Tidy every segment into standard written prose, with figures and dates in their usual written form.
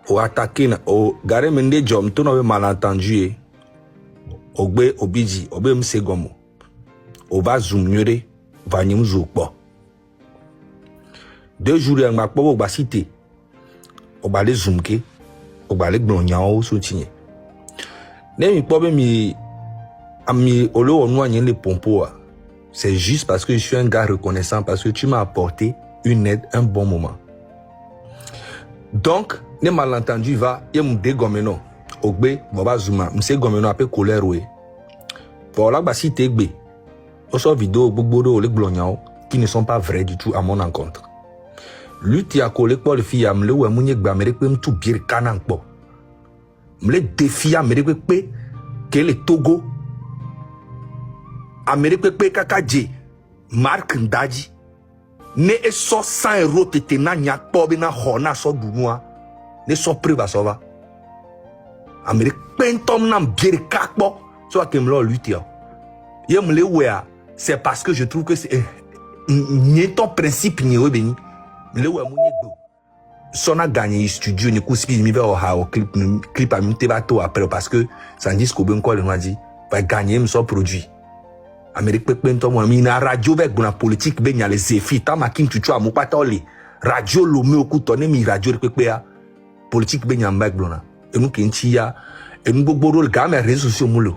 au attaqué, au garé mende jom, tout n'avait malentendu, au bé, au bidi, au bé m'segomo, au va zoom nyore, va nyum zoukbo. 2 jours, il m'a pas au bas cité, au bas les zoomke, au bas les glonyao soutien. N'est pas mi, ami, au lot, on les pompos. C'est juste parce que je suis un gars reconnaissant, parce que tu m'as apporté une aide, un bon moment. Donc, les malentendus va, il me dégomme non. Ogbe, baba zuma, m'se gomme non après colère oui. Voilà, bah si t'es gbe. On sort vidéo, bobo, les glognao, qui ne sont pas vrais du tout à mon encontre. Lui, tu as collé pour le fille, m'le ou m'ounie gba, m'le quoi m'tout bien canan po. M'le défia, m'le quoi que le Togo. Amérique pe kakaje Mark Ndaji ne eso 100 € tete na nyak po be na hona so dunua ne so priva so va Amérique pentom na biere kakpo so atemlo lutia yemle wea c'est parce que je trouve que c'est ni ton principe ni obeni le wea mu nyegbo so na gagné studio ni kuski mi va o clip a mi te ba to après parce que ça dit ce qu'on ko le dit va gagner me so produit Amérique pekpento mo mi na radio avec na politique be nya les effets ta makin tutu amupata ole radio lome okuto ne mi radio pekpea politique be nya mbak blona enu kenchi ya enu gbogbo le ga mes réseaux sociaux mulo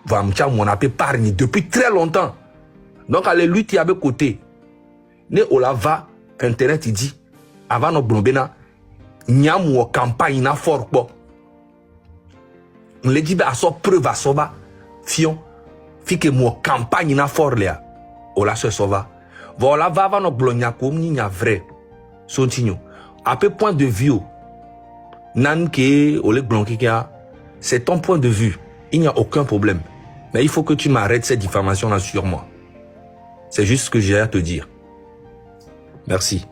va mcha mon appé parni depuis très longtemps donc à lutte ya be côté ne olava internet dit avant no blombena nyamu o campagne na fort po on le dit be aso preuve asoba fion que mon campagne na forlea o la se sova voilà va no blogna comme ni nya vrai sontinho à peu point de vue nan ke o le blonki kia c'est ton point de vue il n'y a aucun problème mais il faut que tu m'arrêtes cette diffamation là sur moi c'est juste ce que j'ai à te dire merci.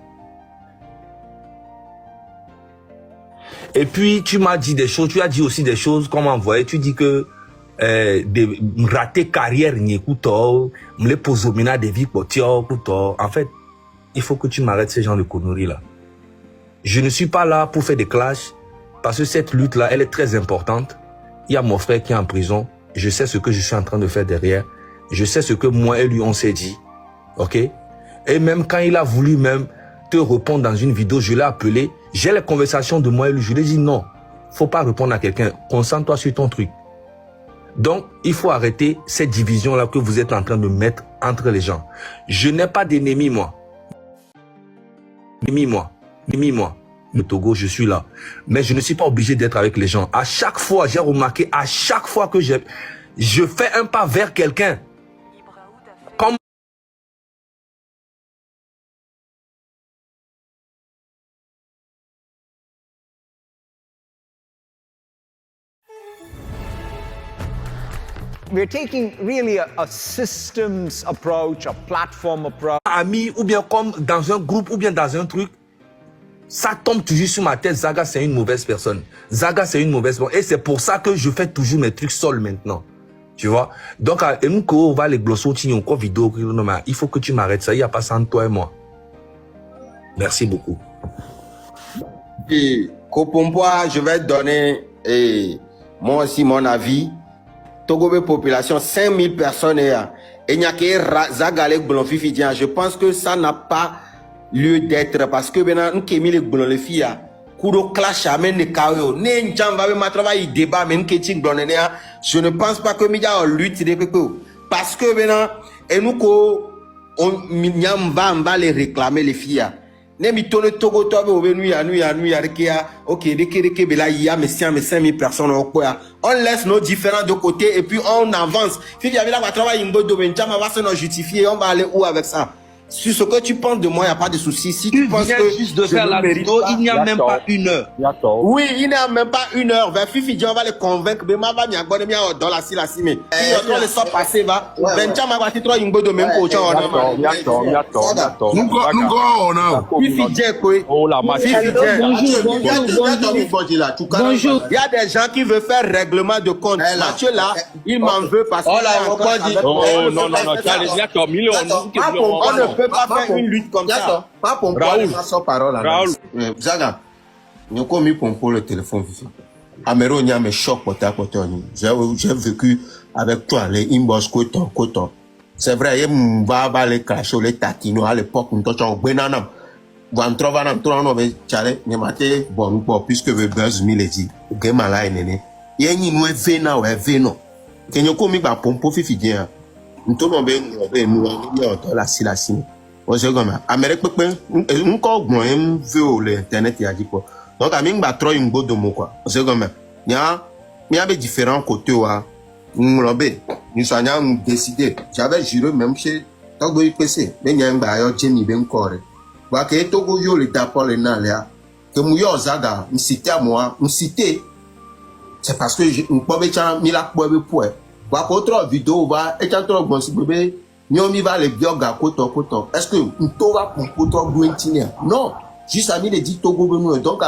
Et puis tu m'as dit des choses, tu as dit aussi des choses comme envoyé, tu dis que de rater carrière ni écouto, me les poser mina des vies potio écouto. En fait, il faut que tu m'arrêtes ces gens de conneries là. Je ne suis pas là pour faire des clashs parce que cette lutte là, elle est très importante. Il y a mon frère qui est en prison. Je sais ce que je suis en train de faire derrière. Je sais ce que moi et lui on s'est dit. Ok? Et même quand il a voulu même te répondre dans une vidéo, je l'ai appelé. J'ai les conversations de moi et lui. Je lui ai dit non, faut pas répondre à quelqu'un. Concentre-toi sur ton truc. Donc, il faut arrêter cette division-là que vous êtes en train de mettre entre les gens. Je n'ai pas d'ennemis, moi. Ennemi-moi. Le Togo, je suis là. Mais je ne suis pas obligé d'être avec les gens. À chaque fois, j'ai remarqué, à chaque fois que je fais un pas vers quelqu'un, comme we're taking really a systems approach, a platform approach. Ami, ou bien comme dans un groupe, ou bien dans un truc, ça tombe toujours sur ma tête. Zaga, c'est une mauvaise personne. Zaga, c'est une mauvaise personne. Et c'est pour ça que je fais toujours mes trucs seuls maintenant. Tu vois? Donc, on va les glosser, encore vidéo, il faut que tu m'arrêtes ça. Il n'y a pas ça entre toi et moi. Merci beaucoup. Et Kopompoa, je vais donner moi aussi mon avis. Togo population 5000 personnes et il n'y a que Zagalek Blonfifi. Je pense que ça n'a pas lieu d'être parce que maintenant nous qui mis les Blonfifi Kuro clash amène les chaos. Ne njamba ma travail débat même que ting blonnéa. Je ne pense pas que média lutte des pépés parce que maintenant et nous ko on va les réclamer les filles. Ne mi tourne Togo tobe au venu ya rekia. Ok, deke bela ya mais 5000 personnes au quoi. On laisse nos différents de côté et puis on avance. Si il y avait là va travailler une bonne domaine, va se nous justifier, on va aller où avec ça? Sur ce que tu penses de moi, il n'y a pas de souci. Si tu penses que juste de faire la vidéo, il n'y a même pas 1 heure. Oui, il n'y a même pas 1 heure. Vers Fifi, on va les convaincre. Mais ma va m'y abonner dans la scie. Mais si on les sort passer, va. Ben, tu vas titre une bonne domaine pour il y a des gens qui veulent faire règlement de compte. Mathieu là, il m'en veut parce que. Oh non, on ne peut pas faire une lutte comme ça. Pas pour parole. Zaga, Nous avons mis pour le téléphone. Amero n'y a mes chocs pour ta côté. J'ai vécu avec toi les inbox coton. C'est vrai, il va les clasher les tatino à l'époque, nous t'en benanam. Van trovanam trono be chale, ne mate bon pour puisque le buzz miledi. Game à la nene. Yeni nous vena ou veno. Kenyo komi ba pompo fifi dia. Nous t'en nous la silasine. On se comme Amérique pepe, encore bon, veut l'internet il a dit quoi. Donc à ming ba trop une go de mo quoi. On se comme il y a différents côtés wa. Nous sommes décidé. J'avais juré même chez Togo IPC. Mais il y a un bailleur Jenny Ben Coré. Parce que Togo yo le tapon le naléa. Que mouyo zaga, m'cité à moi, m'cité. C'est parce que je ne peux pas mis la poêle pour. Parce que autre vidéo va, et quand on va se bébé, nous mi va les bioga koto. Est-ce que nous va pour toi guentiner? Non. Juste à mis les dit Togo benu. Donc,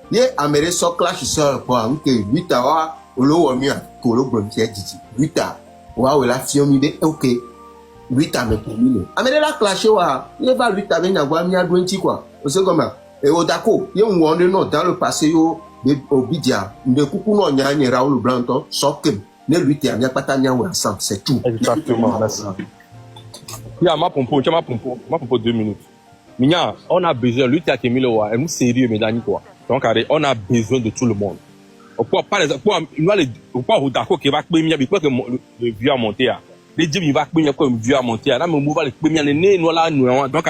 les Américains sont clash sur quoi? Que 8 hours, ou le mieux, pour le bon pied dit. 8 hours. Waouh, la fille mi dit, ok. 8 hours, mais pour lui. Américains la clash, il va 8 hours, il va mi à guentiner quoi. C'est comme et au d'accord, il y a un wonder non dans le passé, au Bidia, de coucou non, il y a un Raoul Blanton, sokem, ne lui t'y a pas tania ou ensemble, c'est tout. Exactement, merci. Il y a ma pompo 2 minutes. Mignon, on a besoin, lui t'y a mis le roi, et nous sérieux, mais d'ani quoi. Donc, on a besoin de tout le monde. Par exemple, au d'accord qui va première, il faut que le vieux a monté. Les djibs, il va première comme vieux a monté. Là, mon mouvement, le premier, nous là, nous, donc,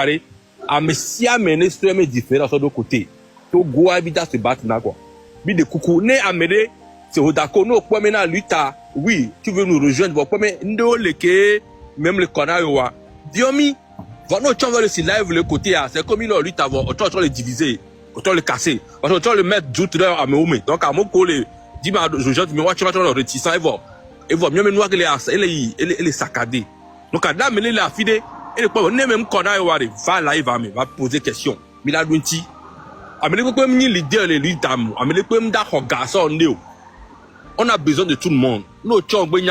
à me si amener extrêmement différent sur deux côtés. Togo habita se battre là quoi. Bi de coucou né amener c'est au d'accord nous quoi maintenant luta. Oui, tu veux nous rejoindre bon mais ndo leke même le connard wa. Diomi va nous tu vas le live le côté c'est comme il lutte avant autant le diviser, autant le casser, autant le mettre tout là à me donc à mon collègue dis moi rejoindre mais tu vas le réticent et voir mieux nous que les saccadé. Donc là mais la fide et le quoi même connard wa va live va poser question. Mila Dunti on a besoin de tout le monde. Nous sommes et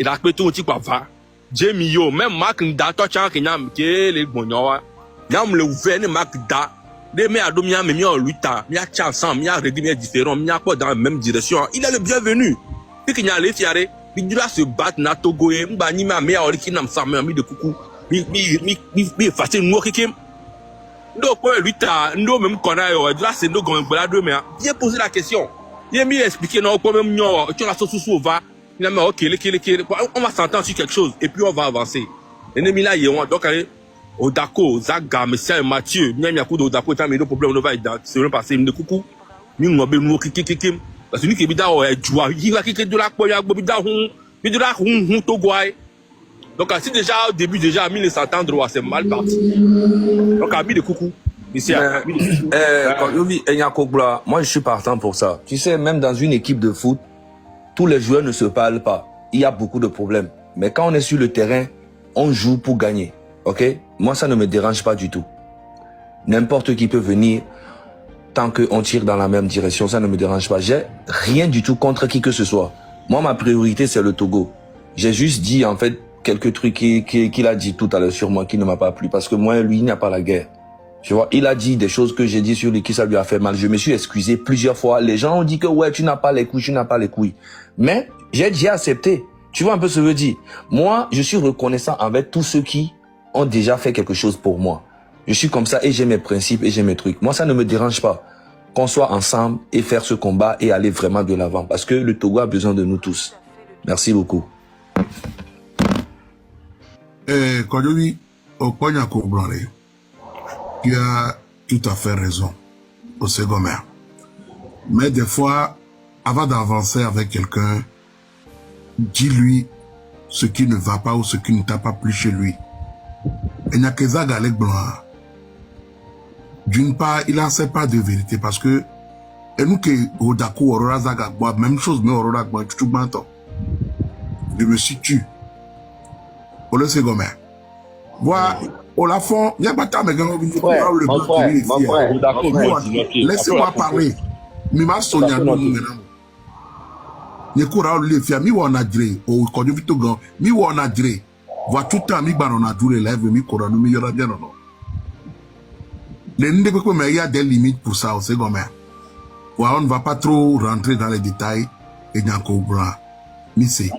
la tout quoi va. Jamie yo même Mark da to chan kenyam ke le bonyowa. Nyam le ouvert Mark da. Des mais adomia mais mi en luta, mi a tcha ensemble, mi a rédimé différent, mi a quoi dans la même direction. Il est le bienvenu. Puis qu'il y a les fiaré, il doit se battre na Togo et mba ni ma me a nam sa mi de coucou. Mi facile nous qui donc, lui, nous même qu'on a, là, c'est nous qu'on a deux, mais viens poser la question. Viens m'y expliquer, non, quand même, non, tu as la sauce va, il a dit, ok, on va s'entendre sur quelque chose, et puis on va avancer. L'ennemi là, il y a, donc, Odako, Zaga, Messia et Mathieu, il y a un coup d'Odako, il y a un problème, on va être, c'est le passé, il coucou, nous, on va nous, parce que lui qui est bidon, il va quitter de la poigne, il de la Togouaï. Donc, si déjà, au début, déjà, mis les s'entendre, c'est mal parti. Donc, ami de coucou. Ici, moi, je suis partant pour ça. Tu sais, même dans une équipe de foot, tous les joueurs ne se parlent pas. Il y a beaucoup de problèmes. Mais quand on est sur le terrain, on joue pour gagner. Ok? Moi, ça ne me dérange pas du tout. N'importe qui peut venir tant qu'on tire dans la même direction. Ça ne me dérange pas. J'ai rien du tout contre qui que ce soit. Moi, ma priorité, c'est le Togo. J'ai juste dit, en fait, quelques trucs qu'il a dit tout à l'heure sur moi qui ne m'a pas plu. Parce que moi, lui, il n'y a pas la guerre. Tu vois, il a dit des choses que j'ai dit sur lui qui ça lui a fait mal. Je me suis excusé plusieurs fois. Les gens ont dit que ouais, tu n'as pas les couilles, Mais j'ai accepté. Tu vois un peu ce que je veux dire. Moi, je suis reconnaissant avec tous ceux qui ont déjà fait quelque chose pour moi. Je suis comme ça et j'ai mes principes et j'ai mes trucs. Moi, ça ne me dérange pas qu'on soit ensemble et faire ce combat et aller vraiment de l'avant. Parce que le Togo a besoin de nous tous. Merci beaucoup. Quand je dis au Pognaco Blanc, tu as tout à fait raison au second maire. Mais des fois, avant d'avancer avec quelqu'un, dis-lui ce qui ne va pas ou ce qui ne t'a pas plu chez lui. Et Nyakezag Alec Blanc, d'une part, il n'en sait pas de vérité parce que, et nous qui, au Dako, Aurora Zagagboa, même chose, mais Aurora Zagagboa, tout le temps. Je me situe. Pour le second maire. Voilà, au la fond, il n'y a pas de temps, mais laissez-moi parler. Mima Sonia, nous, nous, courant les filles, mi wana dire, au connu vite grand, mi wana dire, voit tout le temps, mi baron a duré lève, mi courant, nous, mi yora bien, non. Les n'importe quoi, mais il y a des limites pour ça, au second maire. Ouais, on ne va pas trop rentrer dans les détails. Et Nyako Bra, Missé.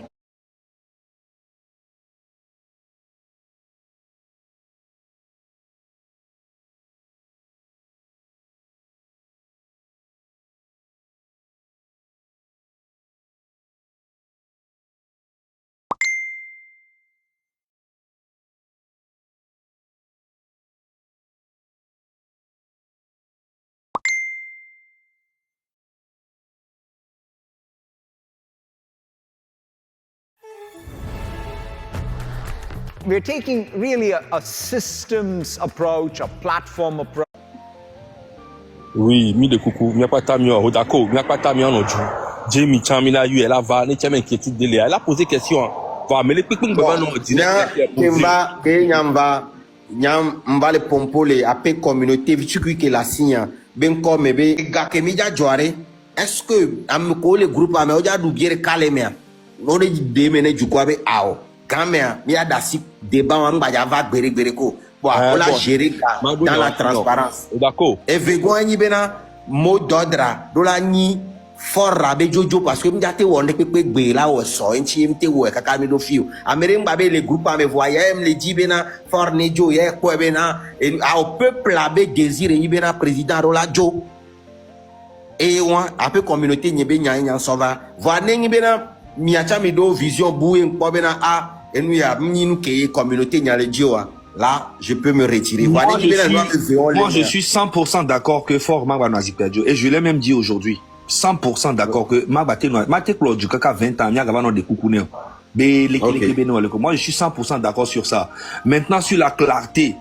We're taking really a systems approach, a platform approach. Oui, mi de coucou, mi a pas ta mio, d'accord, mi a pas ta mio no ju. Jamie Chamina yu elle va, ne tiens inquiétude de elle a posé question. Va mais les piquons ba no dire. Nyamba ke nyamba nyam mbale pompole apé communauté vitu que la signe ben comme be gake mi ja joare. Est-ce que am ko le groupe am o ja du biere kalemia. No de de mene ju ko be ao. Kamea mi a dasi débat on va va gbere ko. Bon, on l'a géré dans la transparence. D'accord. Et Vego ni bena mot d'ordre do la ni fort rabe jojo parce que m'jate wonde pepe gbe la o so nchi mte wo kaka mi do fiu. Amere mbabe le groupe ame voyer me le di bena fort ne jo ye ko bena et au peuple abe désir ni bena président do la jo. Et on a peu communauté ni be nya so va. Voir ni bena mi acha mi do vision boué ko bena a et nous ya mi nu ke communauté nya le dio. Là, je peux me retirer. Moi, je suis 100% d'accord que fort Magba Noazi Pedjo. Et je l'ai même dit aujourd'hui. 100% d'accord que Magba Noazi Kaka 20 ans, Magba Noazi Koukoune. Moi, je suis 100% d'accord sur ça. Maintenant, sur la clarté,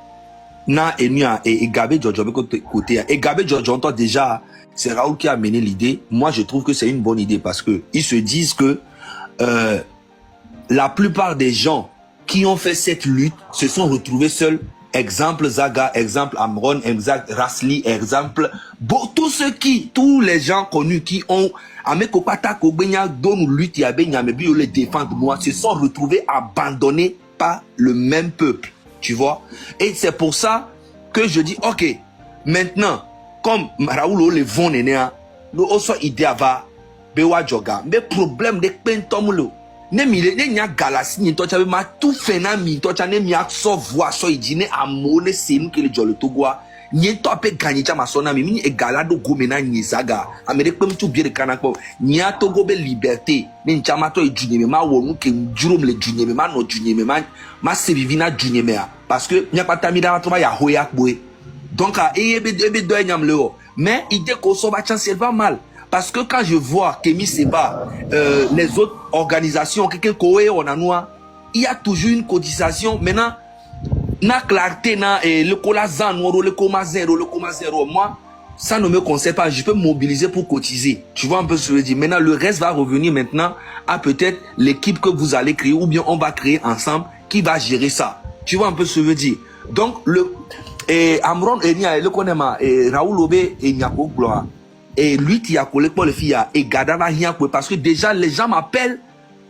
na et Gabé Jojo côté. Et Gabé Jojo, déjà, c'est Raoul qui a mené l'idée. Moi, je trouve que c'est une bonne idée parce que ils se disent que la plupart des gens qui ont fait cette lutte se sont retrouvés seuls. Exemple Zaga, exemple Amron, exemple Rasli, exemple tous les gens connus qui ont Amekopata Kobenya dont lutte et Abenyamebi les défendre moi se sont retrouvés abandonnés par le même peuple, tu vois. Et c'est pour ça que je dis ok, maintenant comme Raoul le vont nénéa, nous aussi idée va bewa joga, mais problème de pentomulo. Ne mile ne nya galasi ni tocha be ma tout fena mi tocha ne mi akso voix so idine amone senu ke le jole togwa ni to pe gagner chama sona mi ni egalado gomena ni zaga amere pem tu biere kana ko ni atogo be liberté ni chama to idune me ma wonu ke jurom le dune me ma no dune me ma se vivina dune me parce que nya patamida to ba ya hoya boy donc a ebe do nyam le mais idée ko so ba chance elle va mal. Parce que quand je vois Kémy Seba, les autres organisations, il y a toujours une cotisation. Maintenant, na clarté, na le cola zan, le coma zéro, moi, ça ne me concerne pas. Je peux me mobiliser pour cotiser. Tu vois un peu ce que je veux dire. Maintenant, le reste va revenir maintenant à peut-être l'équipe que vous allez créer ou bien on va créer ensemble qui va gérer ça. Tu vois un peu ce que je veux dire. Donc, Amron, le connaît, Raoul Obé et Nyako Gloire. Et lui qui a collé pour les filles et Gada va rien parce que déjà les gens m'appellent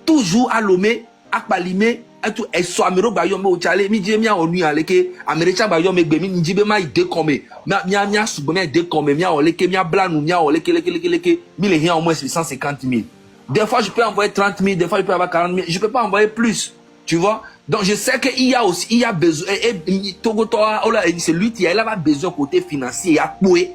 toujours à Lomé, à Palimé, à tout et so amero ba yo me o chale mi je mi a onu aleke americha ba yo me gbe mi njibe ma ide kome mia subo mi ide kome mi a oleke mi a blanu mi a oleke leke mi le rien au moins 150 000. Des fois je peux envoyer 30 000, des fois je peux avoir 40 000, je peux pas envoyer plus, tu vois. Donc je sais que il y a besoin et Togo Toa c'est lui qui a besoin côté financier à couer.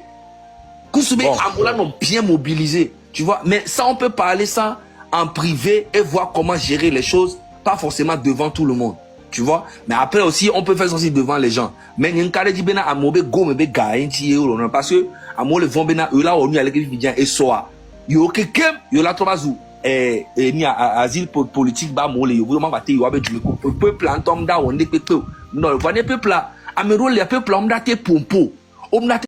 Koussoubé Angola n'ont bien mobilisé, tu vois. Mais ça, on peut parler ça en privé et voir comment gérer les choses, pas forcément devant tout le monde, tu vois. Mais après aussi, on peut faire ça aussi devant les gens. Mais il y a un cas de bena amobe go mebe gaïnti parce que amobe vont bena eux on y a les gens et soa. Yo quelqu'un yo la trobazu ni asile politique ba mole yo vraiment baté yo avec du peuple en tom da on est peuple. Non, le peuple là, amero le peuple on date pompo. On date.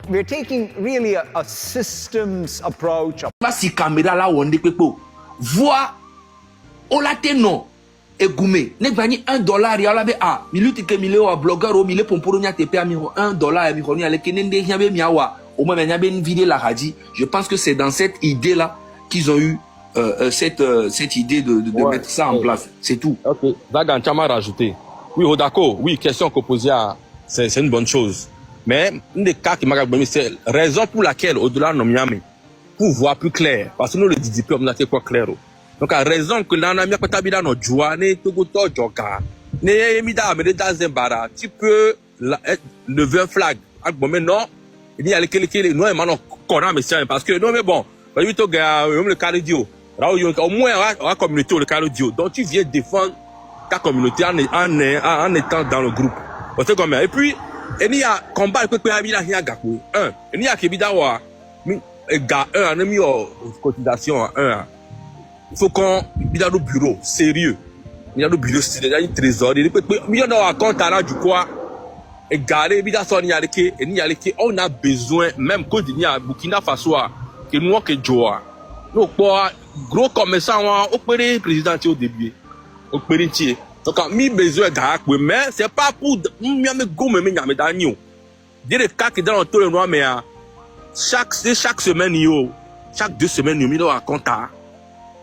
We're taking really a systems approach. Si caméra là on dit pepo voix on la non et goumé ne gagner $1 ya la be a minute que mille au blogueur au mille pomporo nya te pa mi $1 et mi koni ale kenende nya be miawa au moins nya be une vidéo la radio. Je pense que c'est dans cette idée là qu'ils ont eu cette idée de mettre ça en place, c'est tout. OK, Zagan Chama rajouter. Oui, d'accord. Oui, question qu'on posait à c'est une bonne chose. Mais une des cas qui m'a gagné, c'est raison pour laquelle, au-delà de Miami, pour voir plus clair, parce que nous le disons, on a fait quoi clair. Donc, la raison que l'on a mis à côté de notre joie, ne togoto joka, ne mida me dans Zembara, tu peux lever un flag. Bon, mais non, il y a les non, mais non, parce que non, mais bon, le cardio, au moins, la communauté, le cardio. Donc, tu viens défendre ta communauté en étant dans le groupe. Et puis, il y a combat que il y a il y a qui bidawa gars un ami en cotisation un il faut qu'on bida le bureau sérieux il y a le bureau c'est déjà une trésor il peut il y a un compte là du quoi et garder bida son il y a que on a besoin même quand il y a Burkina Faso que nous que joa nous quoi gros commerçant au président au début au président. Donc, mi besoin de mais c'est pas pour me gomme me nyame danio. Dire le cas que dans tout le noir mais chaque semaine chaque 2 semaines mi do raconte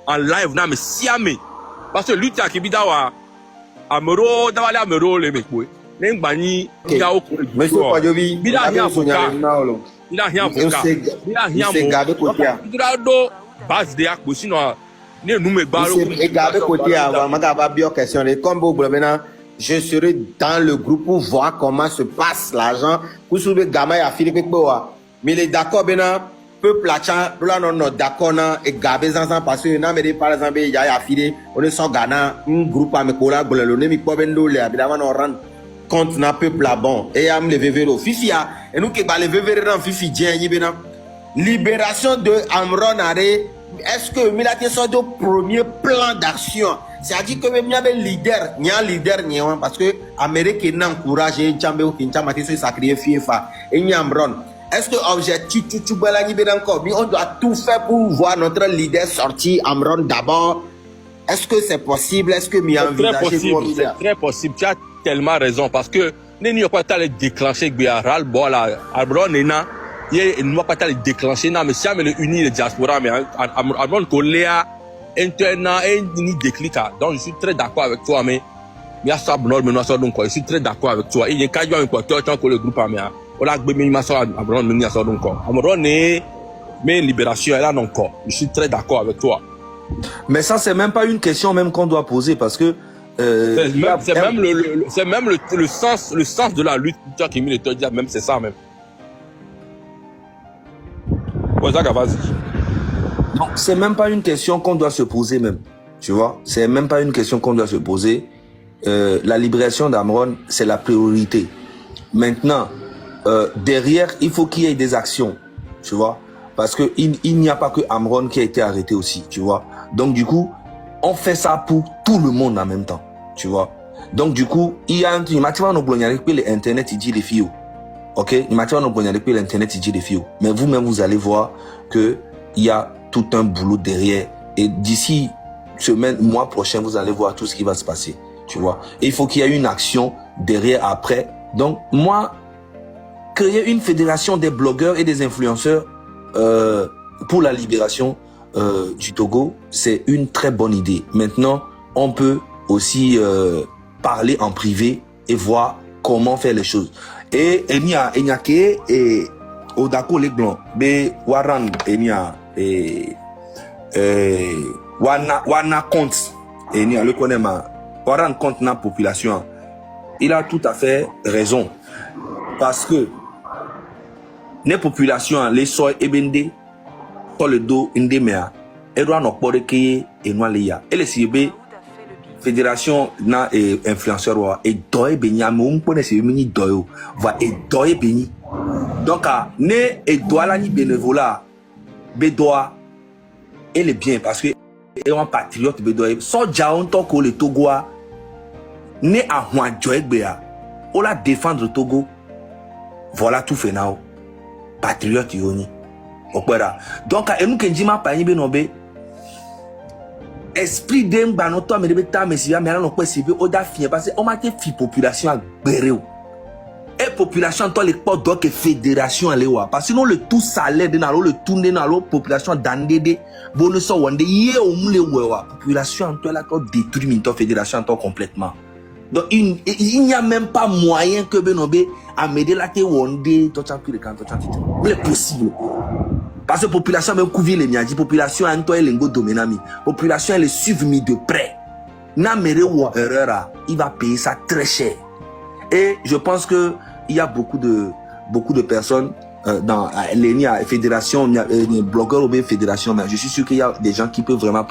en live na me siame parce que lui qui bidawa amero dawale amero le mekwe ne ngbani ya o Monsieur Kwajobi bida hi avocat bida hi avocat bida do base de akosino ne nous me baro et garder côté avant ma bio question comme vous maintenant je serai dans le groupe pour voir comment se passe l'argent pour soulever gamin à Philippe Boa mais les d'accord maintenant peuple là non d'accord na et garder ensemble parce que na me par exemple il y a affilé on est sans Ghana un groupe à me collaborer le nemi po bendo le évidemment on rend compte na peuple là bon et am le vevero fifia et nous que ba le vevero dans fifi dien yibena libération de Amron Aré. Est-ce que il a été sorti au premier plan d'action? C'est-à-dire que même il y avait leader, parce que l'Amérique n'a encouragé une chambre qui n'a pas sacré FIFA et Nyambron. Est-ce que objectif on doit tout faire pour voir notre leader sortir Amron d'abord? Est-ce que c'est possible? Est-ce que c'est très possible. Tu as tellement raison parce que nous n'avons pas le déclencher Biaral, voilà, Amron Nena. Il ne va pas le déclencher, mais si on est uni les diaspora, mais avant qu'on l'ait interna et ni déclic. Donc je suis très d'accord avec toi, mais il y a ça maintenant ça donc je suis très d'accord avec toi. Il y a quand même quoi toi que le groupe mais on a gagné ma ça avant nous ça donc on est mais libération là non encore. Je suis très d'accord avec toi. Mais ça c'est même pas une question même qu'on doit poser parce que c'est même le sens de la lutte qui me le dit même c'est ça même. Non, c'est même pas une question qu'on doit se poser même. Tu vois, c'est même pas une question qu'on doit se poser. La libération d'Amron, c'est la priorité. Maintenant, derrière, il faut qu'il y ait des actions. Tu vois, parce que il n'y a pas que Amron qui a été arrêté aussi. Tu vois, donc du coup, on fait ça pour tout le monde en même temps. Tu vois, donc du coup, il y a un truc. Internet, il dit les filles. Ok, l'internet il dit des filles. Mais vous-même vous allez voir que il y a tout un boulot derrière. Et d'ici mois prochain, vous allez voir tout ce qui va se passer. Tu vois. Et il faut qu'il y ait une action derrière après. Donc moi, créer une fédération des blogueurs et des influenceurs pour la libération du Togo, c'est une très bonne idée. Maintenant, on peut aussi parler en privé et voir comment faire les choses. Et il y a et Odako les blancs, mais Waran enya et wana compte et ni le connaît ma Waran compte na population. Il a tout à fait raison parce que les populations les soy ebende pour le dos indemea et doit no poreke et noalia et les CB fédération na influenceur wa et doy benya mo mpone se mini doyo va et doy beni donc ne et doit la ni bénévolat bedoa et le bien parce que et un patriote bedoa so jaon to ko le Togoa ne a hwan joy bea o la défendre Togo voilà tout fait now patriote yoni opera donc et nous kenjima pa yin be no be esprit d'un banoto mais de ta mais si mais là on peut se au da fien parce que on m'a fait fi population à bereo et population toi les portes donc fédération aller wa parce que sinon le tout salaire de na le tourner na la population dandede bonus so wande yé au mule wa population toi là toi détruit min toi fédération toi complètement Donc il n'y a même pas moyen que Benobe a m'aider là que Wondé toi tu as pris le camp toi tu as c'est possible. Parce que la population même couvre les miadji, population a un toit lengo dominami, population elle suive mis de près. N'a méré ou erreur, il va payer ça très cher. Et je pense que il y a beaucoup de personnes dans les fédérations, blogueurs ou bien fédérations, mais je suis sûr qu'il y a des gens qui peuvent vraiment